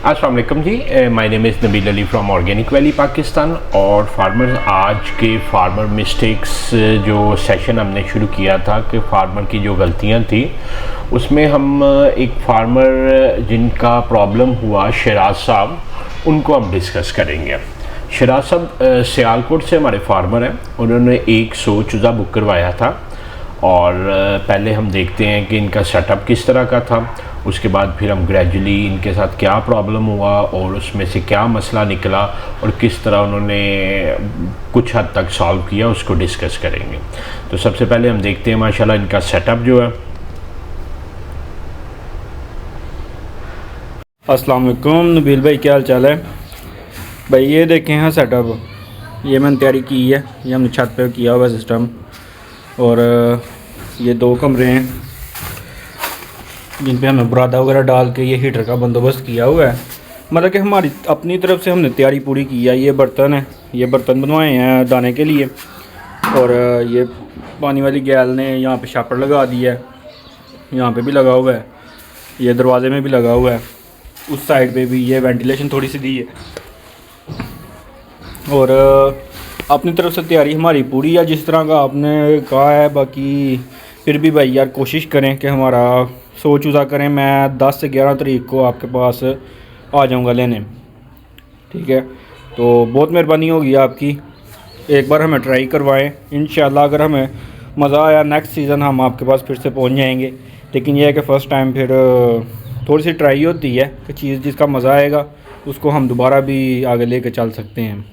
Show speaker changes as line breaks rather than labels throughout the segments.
अस्सलाम वालेकुम जी, my name is Nabeel Ali from Organic Valley Pakistan. और फार्मर्स, आज के फार्मर मिस्टेक्स जो सेशन हमने शुरू किया था कि फार्मर की जो गलतियां थी, उसमें हम एक फार्मर जिनका प्रॉब्लम हुआ शराज साहब, उनको हम डिस्कस करेंगे। शराज साहब सियालकोट से हमारे फार्मर हैं। उन्होंने 100 चूज़ा बुक करवाया था और पहले हम देखते हैं कि इनका सेटअप किस तरह का था। उसके बाद फिर हम ग्रेजुअली इनके साथ क्या प्रॉब्लम हुआ और उसमें से क्या मसला निकला और किस तरह उन्होंने कुछ हद तक सॉल्व किया, उसको डिस्कस करेंगे। तो सबसे पहले हम देखते हैं माशाल्लाह इनका सेटअप जो है।
अस्सलाम वालेकुम नबील भाई, क्या हाल चाल है भाई? ये देखें हैं सेटअप, ये मैंने तैयारी की है, ये हमने छत पे किया हुआ सिस्टम। और ये 2 कमरे हैं जिन पे हमने बुरादा वगैरह डाल के ये हीटर का बंदोबस्त किया हुआ है। मतलब कि हमारी अपनी तरफ से हमने तैयारी पूरी की है। ये बर्तन है, ये बर्तन बनवाए हैं दाने के लिए। और ये पानी वाली गैल ने यहाँ पे शापर लगा दिया है, यहाँ पे भी लगा हुआ है, ये दरवाजे में भी लगा हुआ है, उस साइड पे भी ये वेंटिलेशन थोड़ी सी दी है। और अपनी तरफ से तैयारी हमारी पूरी है जिस तरह का आपने कहा है। बाकी फिर भी भाई यार कोशिश करें कि हमारा 100 चूज़ा करें। मैं 10 से 11 तारीख को आपके पास आ जाऊंगा लेने, ठीक है? तो बहुत मेहरबानी होगी आपकी, एक बार हमें ट्राई करवाएं। इंशाल्लाह अगर हमें मज़ा आया नेक्स्ट सीज़न हम आपके पास फिर से पहुंच जाएंगे। लेकिन यह है कि फ़र्स्ट टाइम फिर थोड़ी सी ट्राई होती है कि चीज़ जिसका मज़ा आएगा उसको हम दोबारा भी आगे लेके चल सकते हैं।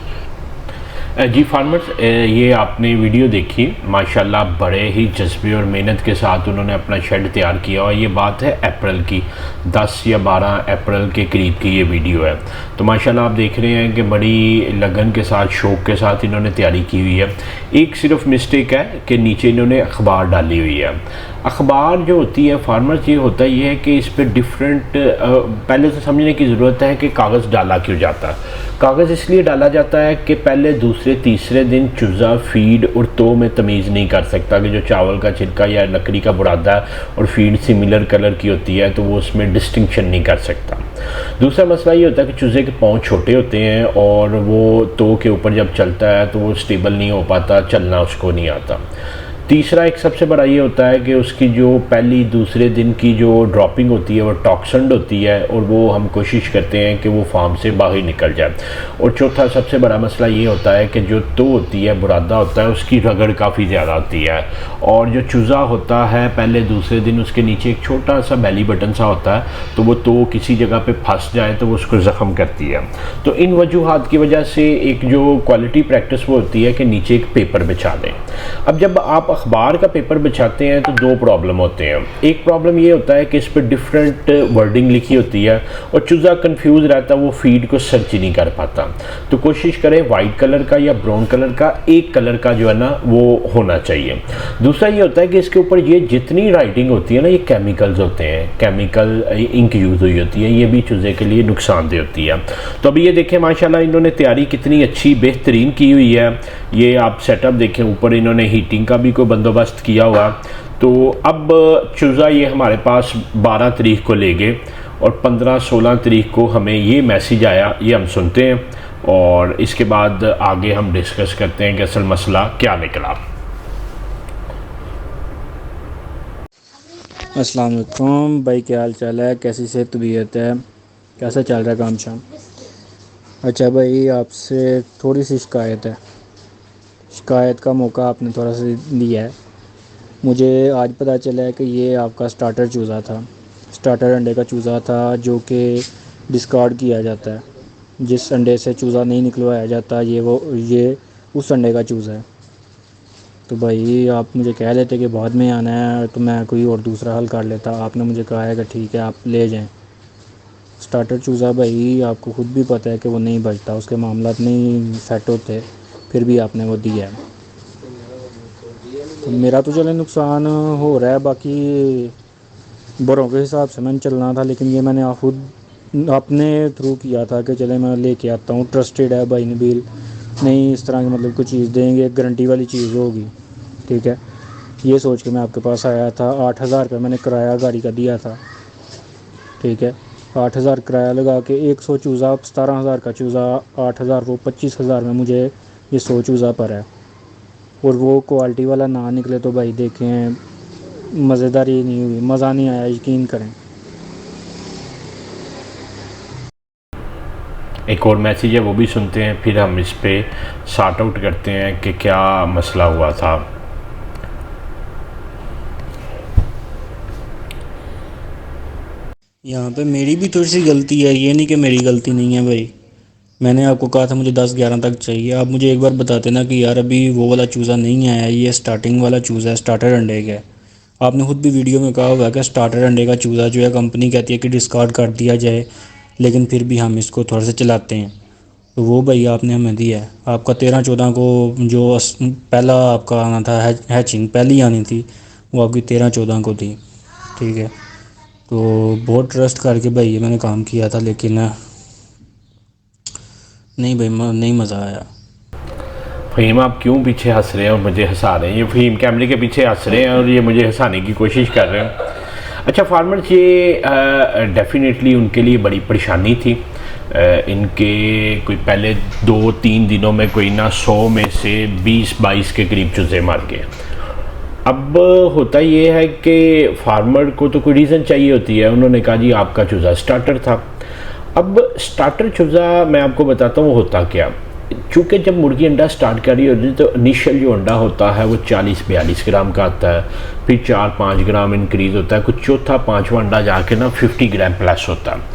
जी फार्मर्स, ये आपने वीडियो देखी, माशाल्लाह बड़े ही जज्बे और मेहनत के साथ उन्होंने अपना शेड तैयार किया। और ये बात है अप्रैल की, 10 या 12 अप्रैल के करीब की ये वीडियो है। तो माशाल्लाह आप देख रहे हैं कि बड़ी लगन के साथ, शौक़ के साथ इन्होंने तैयारी की हुई है। एक सिर्फ मिस्टेक है कि नीचे इन्होंने अखबार डाली हुई है। अखबार जो होती है फार्मर्स, ये होता ही है कि इस पर डिफरेंट पहले तो समझने की ज़रूरत है कि कागज़ डाला क्यों जाता है। कागज़ इसलिए डाला जाता है कि पहले दूसरे तीसरे दिन चूज़ा फीड और तो में तमीज़ नहीं कर सकता कि जो चावल का छिलका या लकड़ी का बुरादा और फीड सिमिलर कलर की होती है तो वो उसमें डिस्टिंक्शन नहीं कर सकता। दूसरा मसला ये होता है कि चूज़े के पाँव छोटे होते हैं और वो तो के ऊपर जब चलता है तो वो स्टेबल नहीं हो पाता, चलना उसको नहीं आता। तीसरा एक सबसे बड़ा ये होता है कि उसकी जो पहली दूसरे दिन की जो ड्रॉपिंग होती है वो टॉक्सन्ड होती है और वो हम कोशिश करते हैं कि वो फार्म से बाहर निकल जाए। और चौथा सबसे बड़ा मसला ये होता है कि जो तो होती है, बुरादा होता है, उसकी रगड़ काफ़ी ज़्यादा होती है। और जो चूज़ा होता है पहले दूसरे दिन उसके नीचे एक छोटा सा बेली बटन सा होता है, तो वो तो किसी जगह पर फंस जाए तो वो उसको ज़ख्म करती है। तो इन वजूहात की वजह से एक जो क्वालिटी प्रैक्टिस वो होती है कि नीचे एक पेपर बिछा दें। अब जब आप अखबार का पेपर बिछाते हैं तो 2 प्रॉब्लम होते हैं। एक प्रॉब्लम ये होता है कि इस पर डिफरेंट वर्डिंग लिखी होती है और चूज़ा कंफ्यूज रहता है, वो फीड को सर्च ही नहीं कर पाता। तो कोशिश करें वाइट कलर का या ब्राउन कलर का, एक कलर का जो है ना वो होना चाहिए। दूसरा ये होता है कि इसके ऊपर ये जितनी राइटिंग होती है ना, ये केमिकल्स होते हैं, केमिकल इंक यूज़ हुई होती है, ये भी चूज़े के लिए नुकसानदेह होती है। तो अभी ये देखें माशाल्लाह इन्होंने तैयारी कितनी अच्छी बेहतरीन की हुई है। ये आप सेटअप देखें, ऊपर इन्होंने हीटिंग का भी कोई बंदोबस्त किया हुआ। तो अब चूज़ा ये हमारे पास 12 तारीख को ले गए और 15-16 तारीख को हमें ये मैसेज आया, ये हम सुनते हैं और इसके बाद आगे हम डिस्कस करते हैं कि असल मसला क्या निकला।
अस्सलाम वालेकुम भाई, क्या हाल चाल है? कैसी सेहत तबीयत है? कैसा चल रहा है काम शाम? अच्छा भाई, आपसे थोड़ी सी शिकायत है। शिकायत का मौका आपने थोड़ा सा दिया है। मुझे आज पता चला है कि ये आपका स्टार्टर चूज़ा था, स्टार्टर अंडे का चूज़ा था जो कि डिस्कार्ड किया जाता है। जिस अंडे से चूज़ा नहीं निकलवाया जाता ये उस अंडे का चूज़ा है। तो भाई आप मुझे कह लेते कि बाद में आना है तो मैं कोई और दूसरा हल कर लेता। आपने मुझे कहा है कि ठीक है आप ले जाएं। स्टार्टर चूज़ा भाई आपको ख़ुद भी पता है कि वो नहीं बचता, उसके मामलात नहीं सेट होते, फिर भी आपने वो दिया है। तो मेरा तो चले नुकसान हो रहा है, बाकी बड़ों के हिसाब से मैंने चलना था, लेकिन ये मैंने खुद अपने थ्रू किया था कि चले मैं लेके आता हूँ। ट्रस्टेड है भाई नबील, नहीं इस तरह की मतलब कुछ चीज़ देंगे, गारंटी वाली चीज़ होगी, ठीक है? ये सोच के मैं आपके पास आया था। 8,000 रुपये मैंने किराया गाड़ी का दिया था, ठीक है? 8,000 किराया लगा के 100 चूज़ा, 17,000 का चूज़ा, 8,000 वो 25,000 में मुझे ये 100 चूज़ा पर है। और वो क्वालिटी वाला ना निकले तो भाई देखें मज़ेदारी नहीं हुई, मज़ा नहीं आया, यकीन करें।
एक और मैसेज है वो भी सुनते हैं, फिर हम इस पे सॉर्ट आउट करते हैं कि क्या मसला हुआ था।
यहाँ पे मेरी भी थोड़ी सी गलती है, ये नहीं कि मेरी गलती नहीं है भाई। मैंने आपको कहा था मुझे 10-11 तक चाहिए, आप मुझे एक बार बताते ना कि यार अभी वो वाला चूज़ा नहीं आया, ये स्टार्टिंग वाला चूज़ा है, स्टार्टर अंडे का है। आपने खुद भी वीडियो में कहा होगा कि स्टार्टर अंडे का चूज़ा जो है कंपनी कहती है कि डिस्कार्ड कर दिया जाए, लेकिन फिर भी हम इसको थोड़ा सा चलाते हैं। तो वो भाई आपने हमें दिया है। आपका 13-14 को जो पहला आपका आना था हैचिंग पहली आनी थी, वो आपकी 13-14 को थी, ठीक है। तो बहुत ट्रस्ट करके भाई ये मैंने काम किया था, लेकिन नहीं भाई नहीं मज़ा आया।
फ़हीम आप क्यों पीछे हंस रहे हैं और मुझे हंसा रहे हैं? ये फ़हीम कैमरे के पीछे हंस रहे हैं और ये मुझे हंसाने की कोशिश कर रहे हैं। अच्छा, फार्मर्स ये डेफिनेटली उनके लिए बड़ी परेशानी थी। इनके कोई पहले 2-3 दिनों में कोई ना 100 में से 20-22 के करीब चूज़े मार गए। अब होता ये है कि फार्मर को तो कोई रीज़न चाहिए होती है। उन्होंने कहा जी आपका चूज़ा स्टार्टर था। अब स्टार्टर चूज़ा मैं आपको बताता हूँ होता क्या। चूँकि जब मुर्गी अंडा स्टार्ट कर रही होती है तो इनिशियल जो अंडा होता है वो 40-42 ग्राम का आता है, फिर 4-5 ग्राम इंक्रीज़ होता है, कुछ चौथा 5वां अंडा जाके ना 50 ग्राम प्लस होता है।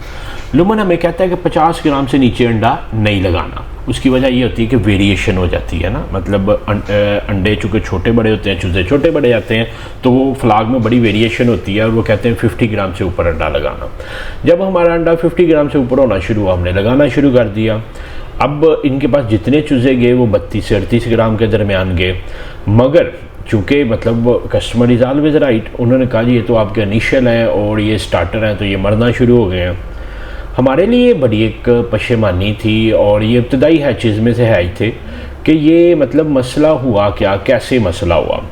लुमन हमें कहता है कि 50 ग्राम से नीचे अंडा नहीं लगाना। उसकी वजह ये होती है कि वेरिएशन हो जाती है ना, मतलब अंडे चूँकि छोटे बड़े होते हैं, चूज़े छोटे बड़े जाते हैं, तो वो फ्लाग में बड़ी वेरिएशन होती है और वो कहते हैं 50 ग्राम से ऊपर अंडा लगाना। जब हमारा अंडा 50 ग्राम से ऊपर होना शुरू हुआ, हमने लगाना शुरू कर दिया। अब इनके पास जितने चूज़े गए वो 32 से 38 ग्राम के दरमियान गए, मगर चूँकि मतलब कस्टमर इज़ ऑलवेज राइट, उन्होंने कहा जी ये तो आपके इनिशियल हैं और ये स्टार्टर हैं तो ये मरना शुरू हो गए हैं। हमारे लिए बड़ी एक पशेमानी थी और ये इब्तदाई हैचेज़ में से है ही थे कि ये मतलब मसला हुआ क्या, कैसे मसला हुआ।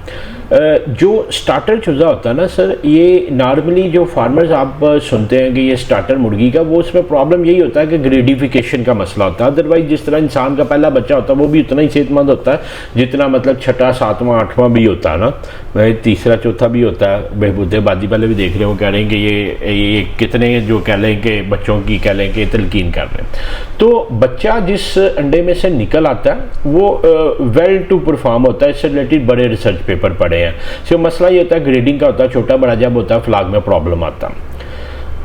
जो स्टार्टर चूज़ा होता है ना सर, ये नॉर्मली जो फार्मर्स आप सुनते हैं कि ये स्टार्टर मुर्गी का, वो उसमें प्रॉब्लम यही होता है कि ग्रेडिफिकेशन का मसला होता है। अदरवाइज जिस तरह इंसान का पहला बच्चा होता है वो भी उतना ही सेहतमंद होता है जितना मतलब 6, 7, 8वां भी होता है ना, 3रा 4था भी होता है। बहबूदेबादी वाले भी देख रहे हो, कह रहे हैं कि ये कितने जो कह लें कि बच्चों की कह लें कि तलकीन कर रहे हैं। तो बच्चा जिस अंडे में से निकल आता है वो वेल टू परफॉर्म होता है। इससे रिलेटेड बड़े रिसर्च पेपर पढ़े हैं। सो मसला ये होता है ग्रेडिंग का होता है, छोटा बड़ा जब होता है फ्लाग में प्रॉब्लम आता।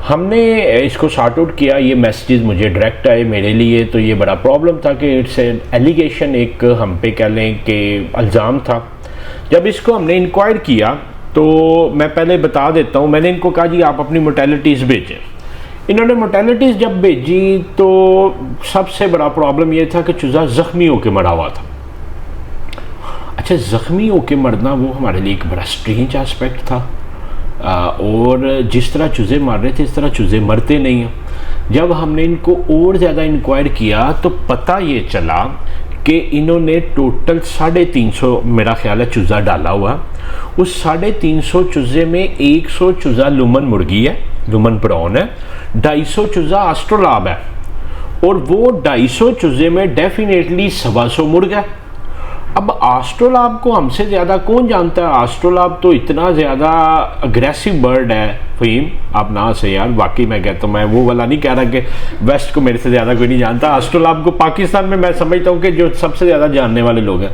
हमने इसको सॉर्ट आउट किया। ये मैसेजेस मुझे डायरेक्ट आए मेरे लिए, तो ये बड़ा प्रॉब्लम था कि इट्स एलिगेशन, एक हम पे कह लें कि इल्ज़ाम था। जब इसको हमने इंक्वायर किया तो मैं पहले बता देता हूँ, मैंने इनको कहा जी आप अपनी मोटेलिटीज़ भेजें। इन्होंने मोटेलिटीज़ जब भेजी तो सबसे बड़ा प्रॉब्लम ये था कि चूज़ा ज़ख्मी होकर मरा हुआ था। अच्छा, ज़ख्मी होकर मरना वो हमारे लिए एक बड़ा स्ट्रेंज एस्पेक्ट था। और जिस तरह चूज़े मार रहे थे इस तरह चूज़े मरते नहीं हैं। जब हमने इनको और ज़्यादा इंक्वायर किया तो पता ये चला कि इन्होंने टोटल 350 मेरा ख्याल है चूज़ा डाला हुआ। उस 350 चूज़े में 100 चूज़ा लुमन मुर्गी है, लुमन ब्राउन है, 250 चूज़ा एस्ट्रोलाब है, और वो 250 चूज़े में डेफिनेटली 125 मुर्गा है। अब एस्ट्रोलाब को हमसे ज़्यादा कौन जानता है? एस्ट्रोलाब तो इतना ज़्यादा अग्रेसिव बर्ड है। फ़हीम आप ना से यार, वाकई मैं कहता हूँ, मैं वो वाला नहीं कह रहा कि वेस्ट को मेरे से ज़्यादा कोई नहीं जानता। एस्ट्रोलाब को पाकिस्तान में मैं समझता हूँ कि जो सबसे ज़्यादा जानने वाले लोग हैं।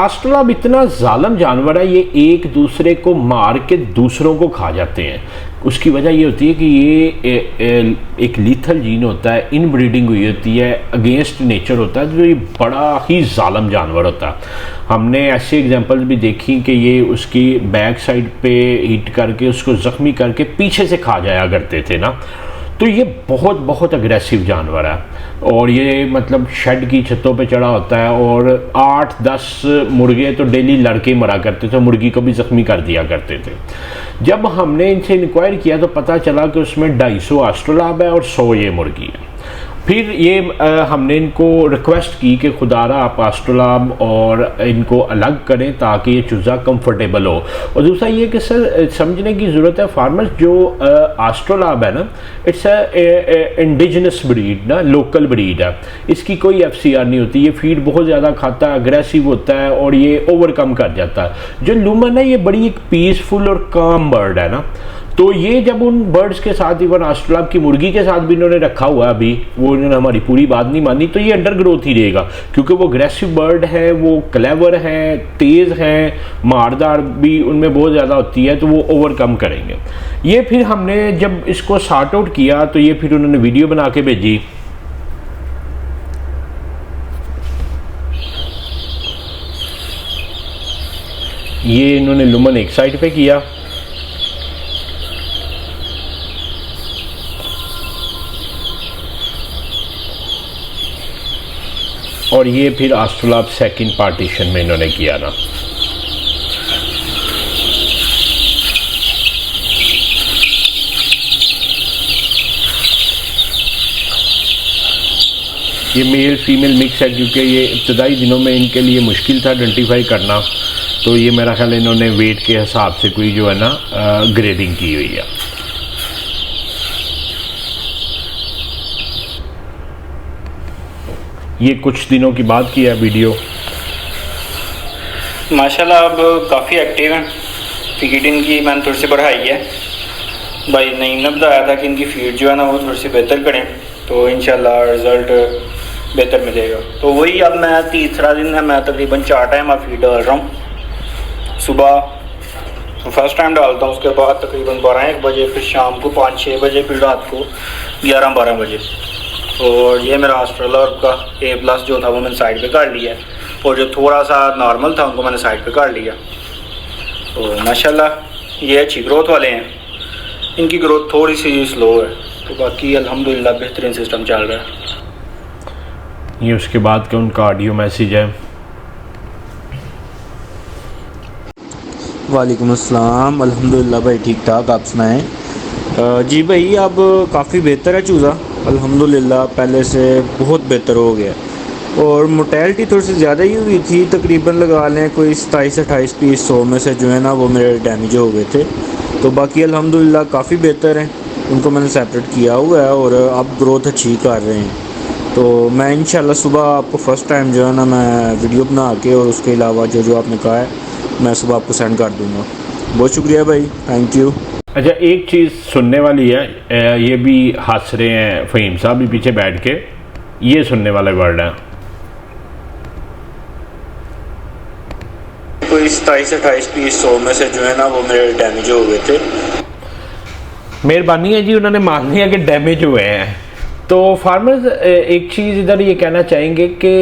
एस्ट्रोलाब इतना जालिम जानवर है, ये एक दूसरे को मार के दूसरों को खा जाते हैं। उसकी वजह ये होती है कि ये एक लीथल जीन होता है, इन ब्रीडिंग हुई होती है, अगेंस्ट नेचर होता है, तो ये बड़ा ही जालिम जानवर होता है। हमने ऐसे एग्जांपल्स भी देखी कि ये उसकी बैक साइड पे हिट करके उसको ज़ख्मी करके पीछे से खा जाया करते थे ना। तो ये बहुत बहुत अग्रेसिव जानवर है और ये मतलब शेड की छतों पे चढ़ा होता है और 8-10 मुर्गे तो डेली लड़के मरा करते थे, मुर्गी को भी ज़ख्मी कर दिया करते थे। जब हमने इनसे इंक्वायर किया तो पता चला कि उसमें 250 एस्ट्रोलाब है और 100 ये मुर्गी है। फिर ये हमने इनको रिक्वेस्ट की कि खुदारा आप एस्ट्रोलैब और इनको अलग करें ताकि ये चूज़ा कंफर्टेबल हो। और दूसरा ये कि सर समझने की ज़रूरत है फार्मर्स, जो एस्ट्रोलैब है ना, इट्स इंडिजिनस ब्रीड ना, लोकल ब्रीड है, इसकी कोई FCR नहीं होती, ये फीड बहुत ज़्यादा खाता है, अग्रेसिव होता है और ये ओवरकम कर जाता है। जो लूमन है ये बड़ी एक पीसफुल और काम बर्ड है ना, तो ये जब उन बर्ड्स के साथ, इवन एस्ट्रोलैब की मुर्गी के साथ भी इन्होंने रखा हुआ है, अभी वो इन्होंने हमारी पूरी बात नहीं मानी, तो ये अंडर ग्रोथ ही रहेगा क्योंकि वो अग्रेसिव बर्ड है, वो क्लेवर है, तेज़ है, मारदार भी उनमें बहुत ज़्यादा होती है, तो वो ओवरकम करेंगे। ये फिर हमने जब इसको सॉर्ट आउट किया तो ये फिर उन्होंने वीडियो बना के भेजी। ये इन्होंने लुमन एक साइड पे किया, और ये फिर एस्ट्रोलैब सेकंड पार्टीशन में इन्होंने किया ना। ये मेल फीमेल मिक्स है क्योंकि ये इब्तदाई दिनों में इनके लिए मुश्किल था आइडेंटिफाई करना, तो ये मेरा ख्याल इन्होंने वेट के हिसाब से कोई जो है ना ग्रेडिंग की हुई है। ये कुछ दिनों की बात की है वीडियो।
माशाल्लाह अब काफ़ी एक्टिव हैं। फीड इनकी मैंने थोड़ी सी बढ़ाई है, भाई नईम ने बताया था कि इनकी फीड जो है ना वो थोड़ी सी बेहतर करें तो इंशाल्लाह रिज़ल्ट बेहतर मिलेगा। तो वही अब मैं तीसरा दिन है, मैं तकरीबन 4 टाइम अब फीड डाल रहा हूँ। सुबह फर्स्ट टाइम डालता हूँ, उसके बाद तकरीबन 12-1 बजे, फिर शाम को 5-6 बजे, फिर रात को 11-12 बजे। और ये मेरा एस्ट्रोलैब का A+ जो था वो मैंने साइड पे कर लिया है, और जो थोड़ा सा नॉर्मल था उनको मैंने साइड पे कर लिया। तो माशाल्लाह ये अच्छी ग्रोथ वाले हैं, इनकी ग्रोथ थोड़ी सी स्लो है, तो बाकी अल्हम्दुलिल्लाह बेहतरीन सिस्टम चल रहा है।
ये उसके बाद का उनका ऑडियो मैसेज है।
वालेकुम अस्सलाम, अल्हम्दुलिल्लाह भाई ठीक ठाक, आप सुनाएं। जी भाई अब काफ़ी बेहतर है चूज़ा, अल्हम्दुलिल्लाह पहले से बहुत बेहतर हो गया। और मोटेलिटी थोड़ी सी ज़्यादा ही हुई थी, तकरीबन लगा लें कोई 27-28 पीस 100 में से जो है ना वो मेरे डैमेज हो गए थे। तो बाकी अल्हम्दुलिल्लाह काफ़ी बेहतर हैं, उनको मैंने सेपरेट किया हुआ है और अब ग्रोथ अच्छी कर रहे हैं। तो मैं इंशाल्लाह सुबह आपको फ़र्स्ट टाइम जो है ना मैं वीडियो बना के, और उसके अलावा जो जो आपने कहा है मैं सुबह आपको सेंड कर दूँगा। बहुत शुक्रिया भाई, थैंक यू।
अच्छा, एक चीज़ सुनने वाली है, ये भी हंस रहे हैं फ़हीम साहब भी पीछे बैठ के, ये सुनने वाले वर्ड हैं।
कोई 27-28 पीस 100 में से जो है ना वो मेरे डैमेज हो गए थे।
मेहरबानी है जी, उन्होंने मान लिया कि डैमेज हुए हैं। तो फार्मर्स एक चीज़ इधर ये कहना चाहेंगे कि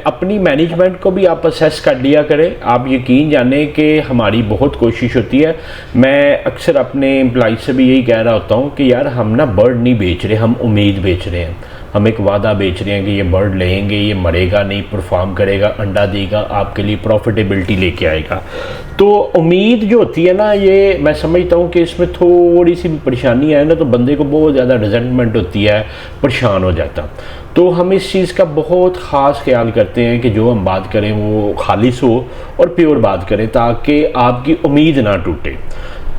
अपनी मैनेजमेंट को भी आप असेस कर लिया करें। आप यकीन जाने कि हमारी बहुत कोशिश होती है, मैं अक्सर अपने एम्प्लॉय से भी यही कह रहा होता हूँ कि यार हम ना बर्ड नहीं बेच रहे, हम उम्मीद बेच रहे हैं। हम एक वादा बेच रहे हैं कि ये बर्ड लेंगे, ये मरेगा नहीं, परफॉर्म करेगा, अंडा देगा, आपके लिए प्रॉफिटेबिलिटी लेके आएगा। तो उम्मीद जो होती है ना, ये मैं समझता हूँ कि इसमें थोड़ी सी भी परेशानी है ना तो बंदे को बहुत ज़्यादा रिजेंटमेंट होती है, परेशान हो जाता। तो हम इस चीज़ का बहुत ख़ास ख्याल करते हैं कि जो हम बात करें वो खालिस हो और प्योर बात करें ताकि आपकी उम्मीद ना टूटे।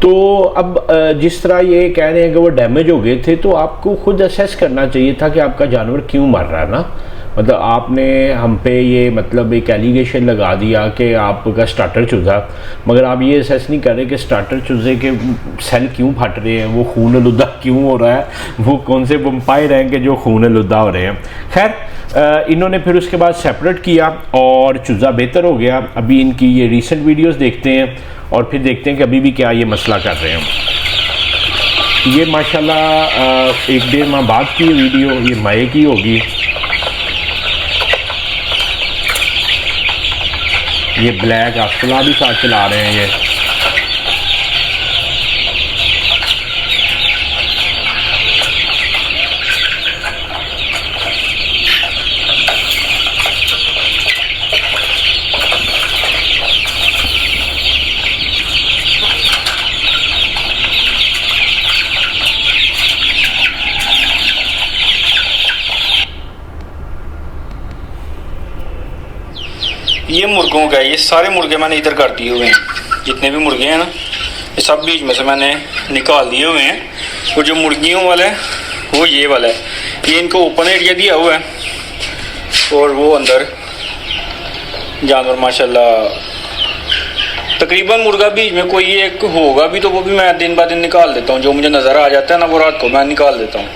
तो अब जिस तरह ये कह रहे हैं कि वो डैमेज हो गए थे, तो आपको खुद असेस करना चाहिए था कि आपका जानवर क्यों मर रहा है ना। मतलब आपने हम पे ये मतलब एक एलिगेशन लगा दिया कि आपका स्टार्टर चूज़ा, मगर आप ये असेस नहीं कर रहे कि स्टार्टर चूज़े के सेल क्यों फट रहे हैं, वो खून आलूदा क्यों हो रहा है, वो कौन से वंपायर हैं कि जो खून आलूदा हो रहे हैं। खैर इन्होंने फिर उसके बाद सेपरेट किया और चूज़ा बेहतर हो गया। अभी इनकी ये रीसेंट वीडियोज़ देखते हैं और फिर देखते हैं कि अभी भी क्या ये मसला कर रहे हैं। ये माशाल्लाह 1-1.5 माह बाद की वीडियो, ये मई की होगी। ये ब्लैक एस्ट्रोलैब भी साथ चला रहे हैं। ये
ये मुर्गों का है, ये सारे मुर्गे मैंने इधर कर दिए हुए हैं, जितने भी मुर्गे हैं ना ये सब बीच में से मैंने निकाल दिए हुए हैं। और जो मुर्गियों वाला है वो ये वाला है, ये इनको ओपन एरिया दिया हुआ है और वो अंदर जानवर माशाल्लाह तकरीबन मुर्गा बीच में कोई एक होगा भी तो वो भी मैं दिन ब दिन निकाल देता हूँ, जो मुझे नज़र आ जाता है ना वो रात को मैं निकाल देता हूँ,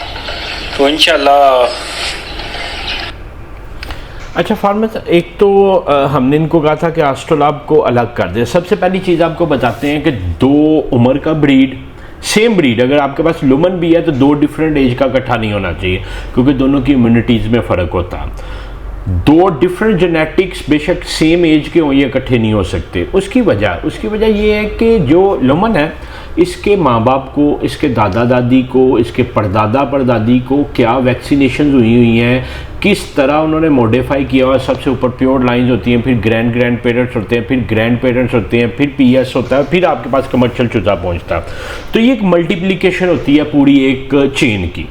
तो इंशाल्लाह।
अच्छा फार्मर्स, एक तो हमने इनको कहा था कि एस्ट्रोलैब को अलग कर दे। सबसे पहली चीज़ आपको बताते हैं कि दो उम्र का ब्रीड, सेम ब्रीड, अगर आपके पास लुमन भी है तो दो डिफरेंट एज का इकट्ठा नहीं होना चाहिए, क्योंकि दोनों की इम्यूनिटीज़ में फ़र्क होता है। दो डिफरेंट जेनेटिक्स बेशक सेम एज के हों, ये इकट्ठे नहीं हो सकते। उसकी वजह ये है कि जो लुमन है इसके माँ बाप को, इसके दादा दादी को, इसके परदादा परदादी को क्या वैक्सीनेशन हुई हैं, किस तरह उन्होंने मॉडिफाई किया हुआ। सबसे ऊपर प्योर लाइंस होती हैं, फिर ग्रैंड पेरेंट्स होते हैं, फिर ग्रैंड पेरेंट्स होते हैं, फिर पीएस होता है, फिर आपके पास कमर्शियल चूजा पहुंचता है। तो ये एक मल्टीप्लिकेशन होती है पूरी एक चेन की।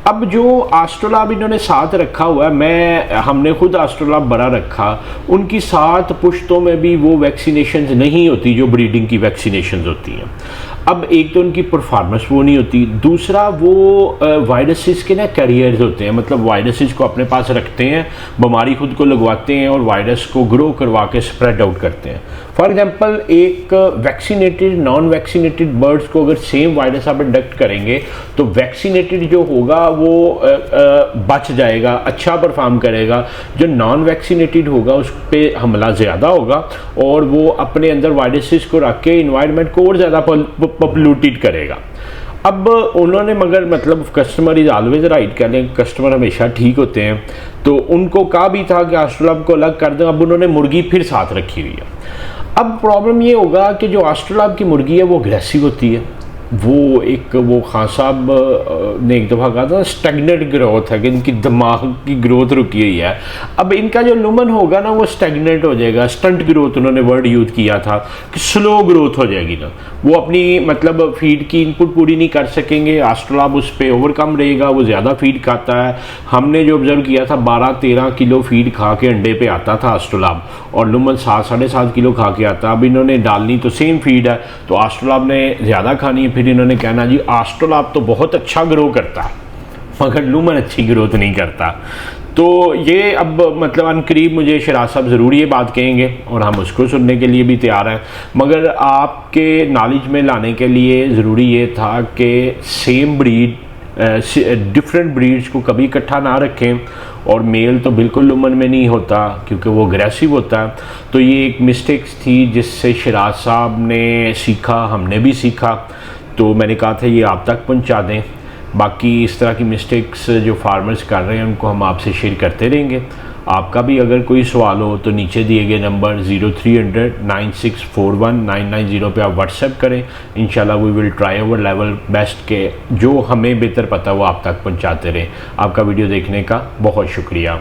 अब जो एस्ट्रोलैब इन्होंने साथ रखा हुआ है, हमने खुद एस्ट्रोलैब बड़ा रखा, उनकी साथ पुश्तों में भी वो वैक्सीनेशंस नहीं होती जो ब्रीडिंग की वैक्सीनेशंस होती हैं। अब एक तो उनकी परफॉर्मेंस वो नहीं होती, दूसरा वो वायरसेस के ना कैरियर्स होते हैं, मतलब वायरसेस को अपने पास रखते हैं, बीमारी खुद को लगवाते हैं और वायरस को ग्रो करवा के स्प्रेड आउट करते हैं। फॉर एग्जांपल एक वैक्सीनेटेड नॉन वैक्सीनेटेड बर्ड्स को अगर सेम वायरस आप इंडक्ट करेंगे तो वैक्सीनेटेड जो होगा वो बच जाएगा, अच्छा परफॉर्म करेगा। जो नॉन वैक्सीनेटेड होगा उस पर हमला ज़्यादा होगा और वो अपने अंदर वायरसेस को रख के इन्वायरमेंट को और ज़्यादा पॉपुलेटेड करेगा। अब उन्होंने मगर मतलब कस्टमर इज़ ऑलवेज राइट, कह लें कस्टमर हमेशा ठीक होते हैं, तो उनको कहा भी था कि एस्ट्रोलैब को अलग कर दें। अब उन्होंने मुर्गी फिर साथ रखी हुई है। अब प्रॉब्लम ये होगा कि जो एस्ट्रोलैब की मुर्गी है वो अग्रेसिव होती है, वो खान साहब ने एक दफ़ा कहा था स्टैग्नेंट ग्रोथ है, कि इनकी दिमाग की ग्रोथ रुकी हुई है। अब इनका जो लुमन होगा ना वो स्टैग्नेंट हो जाएगा, स्टंट ग्रोथ उन्होंने वर्ड यूज़ किया था कि स्लो ग्रोथ हो जाएगी ना, वो अपनी मतलब फीड की इनपुट पूरी नहीं कर सकेंगे, एस्ट्रोलैब उस पर ओवरकम रहेगा, वो ज़्यादा फीड खाता है। हमने जो ऑब्जर्व किया था 12-13 किलो फीड खा के अंडे पे आता था एस्ट्रोलैब, और लुमन 7-7.5 किलो खा के आता। अब इन्होंने डालनी तो सेम फीड है, तो एस्ट्रोलैब ने ज़्यादा खानी है, फिर इन्होंने कहना जी एस्ट्रोलैब तो बहुत अच्छा ग्रो करता है मगर लुमन अच्छी ग्रोथ नहीं करता। तो ये अब मतलब अनकरीब मुझे शराज साहब ज़रूर ये बात कहेंगे और हम उसको सुनने के लिए भी तैयार हैं, मगर आपके नॉलेज में लाने के लिए ज़रूरी ये था कि सेम ब्रीड डिफरेंट ब्रीड्स को कभी इकट्ठा ना रखें, और मेल तो बिल्कुल लुमन में नहीं होता क्योंकि वो अग्रेसिव होता है। तो ये एक मिस्टेक्स थी जिससे शराज साहब ने सीखा, हमने भी सीखा, तो मैंने कहा था ये आप तक पहुंचा दें। बाकी इस तरह की मिस्टेक्स जो फार्मर्स कर रहे हैं उनको हम आपसे शेयर करते रहेंगे। आपका भी अगर कोई सवाल हो तो नीचे दिए गए नंबर 0300 9641 990 पे आप व्हाट्सएप करें। इंशाल्लाह we will try our level best के जो हमें बेहतर पता वो आप तक पहुंचाते रहें। आपका वीडियो देखने का बहुत शुक्रिया।